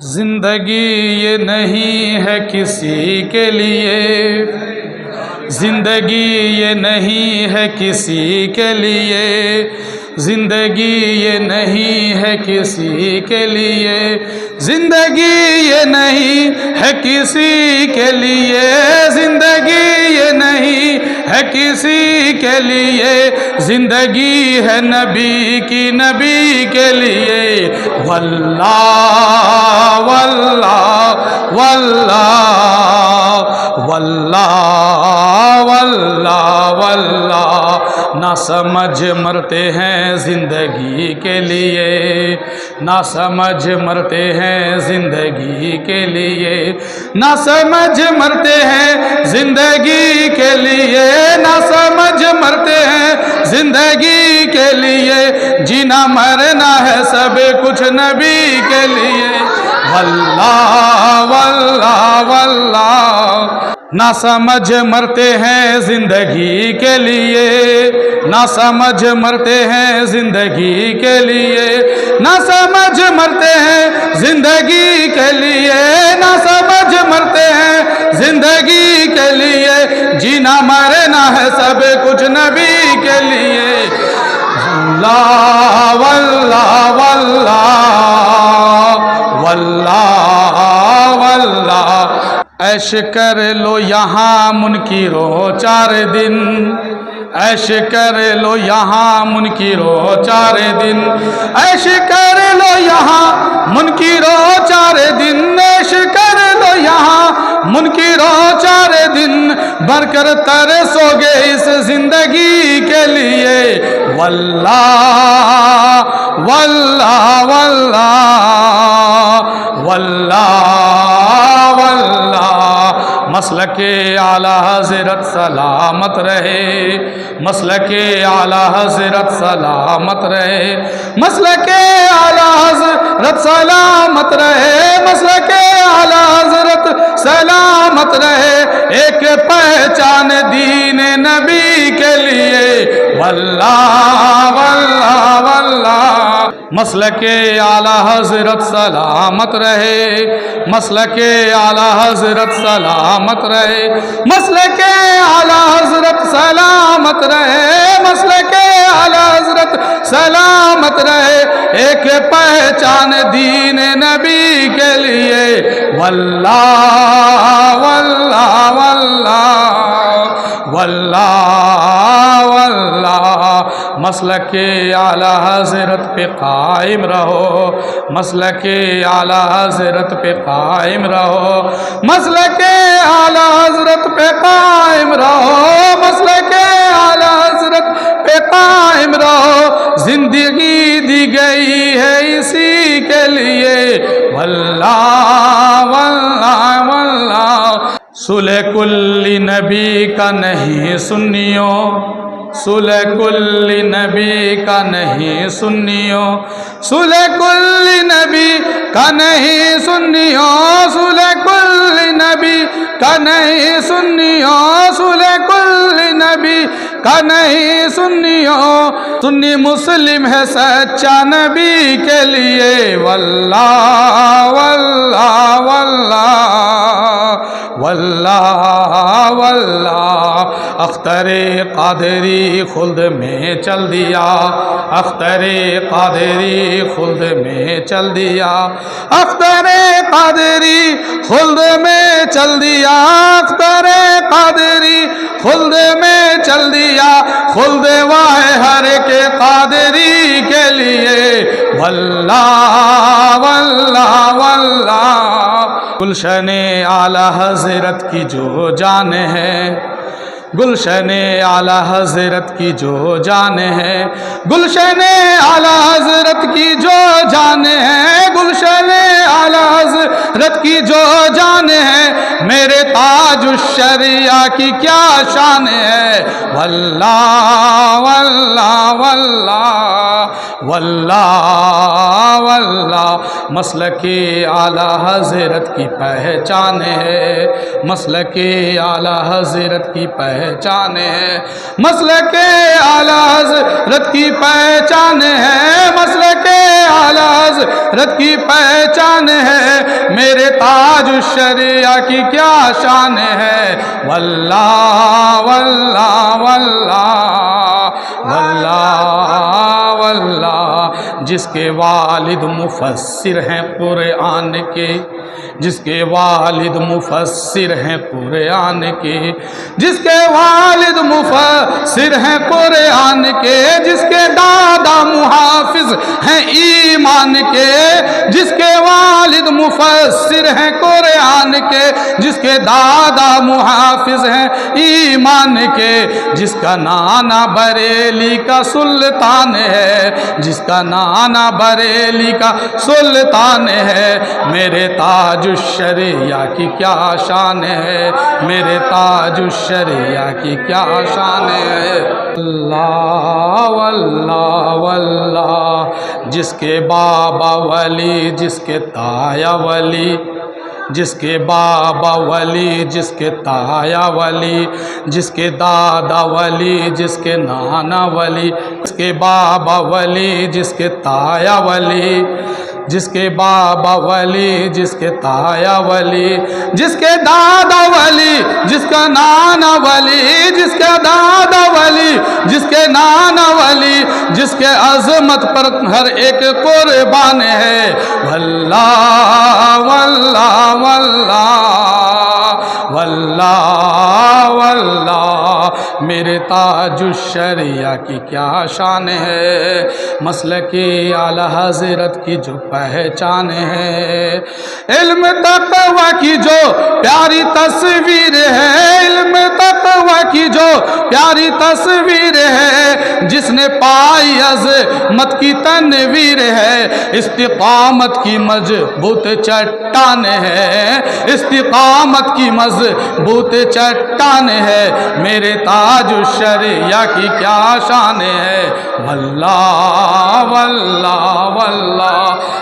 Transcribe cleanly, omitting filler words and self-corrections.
زندگی یہ نہیں ہے کسی کے لیے، زندگی یہ نہیں ہے کسی کے لیے، زندگی یہ نہیں ہے کسی کے لیے، زندگی یہ نہیں ہے کسی کے لیے، زندگی یہ نہیں ہے کسی کے لیے، زندگی ہے نبی کی، نبی کے لیے۔ واللہ واللہ واللہ واللہ واللہ واللہ، نہ سمجھ مرتے ہیں زندگی کے لیے، نہ سمجھ مرتے ہیں زندگی کے لیے، نہ سمجھ مرتے ہیں زندگی کے لیے، نہ سمجھ مرتے ہیں زندگی کے لیے، جینا مرنا ہے سب کچھ نبی کے لیے۔ واللہ واللہ واللہ، نہ سمجھ مرتے ہیں زندگی کے لیے، نہ سمجھ مرتے ہیں زندگی کے لیے، نہ سمجھ مرتے ہیں زندگی کے لیے، نہ سمجھ مرتے ہیں زندگی کے لیے، جینا مرنا ہے سب کچھ نبی کے لیے۔ واللہ واللہ واللہ واللہ واللہ، عیش کر لو یہاں منکرو 4 دن، عیش کر لو یہاں منکرو 4 دن، عیش کر لو یہاں منکرو 4 دن، عیش کر لو یہاں منکرو 4 دن، بھر کر ترسو گے اس زندگی کے لیے۔ واللہ واللہ واللہ واللہ واللہ، مسلک اعلیٰ حضرت سلامت رہے، مسلک اعلیٰ حضرت سلامت رہے، مسلک اعلیٰ حضرت سلامت رہے، مسلک اعلیٰ حضرت سلامت رہے، ایک پہچان دین نبی کے لیے۔ واللہ واللہ واللہ، مسلک اعلیٰ حضرت سلامت رہے، مسلک اعلیٰ حضرت سلامت رہے، مسلک اعلیٰ حضرت سلامت رہے، مسلک اعلیٰ حضرت سلامت رہے، ایک پہچان دین نبی کے لیے۔ واللہ واللہ واللہ واللہ واللہ، مسلک اعلیٰ حضرت پہ قائم رہو، مسلک اعلیٰ حضرت پہ قائم رہو، مسلک اعلیٰ حضرت پہ قائم رہو، مسلک اعلیٰ حضرت پہ قائم رہو، زندگی دی گئی ہے اسی کے لیے۔ واللہ واللہ واللہ، صلح کل نبی کا نہیں سنیوں، صلح کل نبی کا نہیں سنیوں، صلح کل نبی کا نہیں سنیوں، صلح کل نبی کا نہیں سنیوں، صلح کل نبی کا نہیں سنیوں، سنی مسلم ہے سچا نبی کے لیے۔ واللہ واللہ واللہ واللہ واللہ، اختر قادری خلد میں چل دیا، اختر قادری خلد میں چل دیا، اختر قادری خلد میں چل دیا، اختر قادری خلد میں چل دیا، خلد واہ ہر کے قادری کے لیے۔ واللہ واللہ واللہ، گلشن اعلیٰ حضرت کی جو جان ہے، گلشن اعلیٰ حضرت کی جو جان ہے، گلشن اعلیٰ حضرت کی جو جان ہے، گلشن اعلیٰ حضرت کی جو جان ہے، میرے تاج الشریعہ کی کیا شان ہے۔ واللہ واللہ واللہ واللہ واللہ، مسلک اعلیٰ حضرت کی پہچان ہے، مسلک اعلیٰ حضرت کی پہچان ہے، مسلک اعلیٰ حضرت کی پہچان ہے، مسلک اعلیٰ حضرت کی پہچان ہے، میرے تاج الشریعہ کی کیا شان ہے واللہ واللہ واللہ واللہ واللہ جس کے والد مفسر ہیں قرآن کے، جس کے والد مفسر ہیں قرآن کے، جس کے والد مفسر ہیں قرآن کے، جس کے دادا محافظ ہیں ایمان کے، جس کے والد مفسر ہیں قرآن کے، جس کے دادا محافظ ہیں ایمان کے، جس کا نانا بریلی کا سلطان ہے، جس کا نانا بریلی کا سلطان ہے، میرے تاج الشریعہ کی کیا شان ہے، میرے تاج الشریعہ کی کیا شان ہے اللہ واللہ واللہ جس کے بابا ولی، جس کے تایا ولی، جس کے بابا ولی، جس کے تایا ولی، جس کے دادا ولی، جس کے نانا ولی، جس کے بابا ولی، جس کے تایا ولی، جس کے بابا ولی، جس کے تایا ولی، جس کے دادا ولی، جس کا نانا ولی، جس کا دادا ولی، جس کے نانا ولی، جس کے عظمت پر ہر ایک قربان ہے واللہ واللہ واللہ واللہ واللہ میرے تاج الشریعہ کی کیا شان ہے، مسلک اعلیٰ حضرت کی جو پہچان ہے، علم تقوی کی جو پیاری تصویر ہے، علم تقوی کی جو پیاری تصویر ہے، جس نے پائی عظمت کی تنویر ہے، استقامت کی مضبوط چٹان ہے، استقامت کی مضبوط چٹان ہے، میرے تاج الشریعہ کی کیا شان ہے واللہ واللہ واللہ